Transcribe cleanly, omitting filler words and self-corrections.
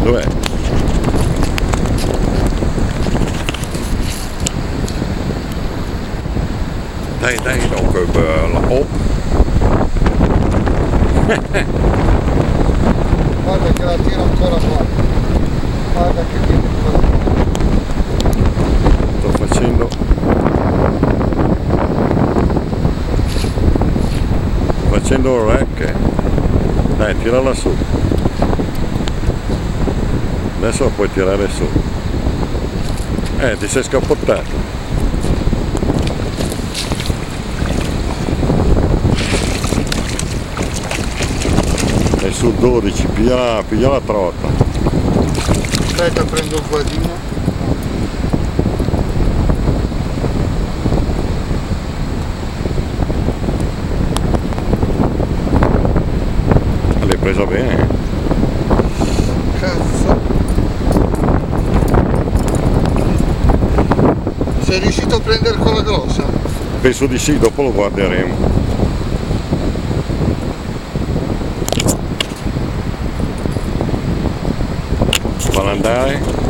Dov'è? Dai, non che bella. Oh. Guarda che la tiro ancora qua. Guarda che viene qua. Sto facendo il rack. Dai, tirala su. Adesso la puoi tirare su. Ti sei scappottato. È sul 12, piglia la trota. Aspetta, prendo il guadino. L'hai presa bene. Cazzo. Sei riuscito a prendere quella grossa? Penso di sì, dopo lo guarderemo. Falla andare.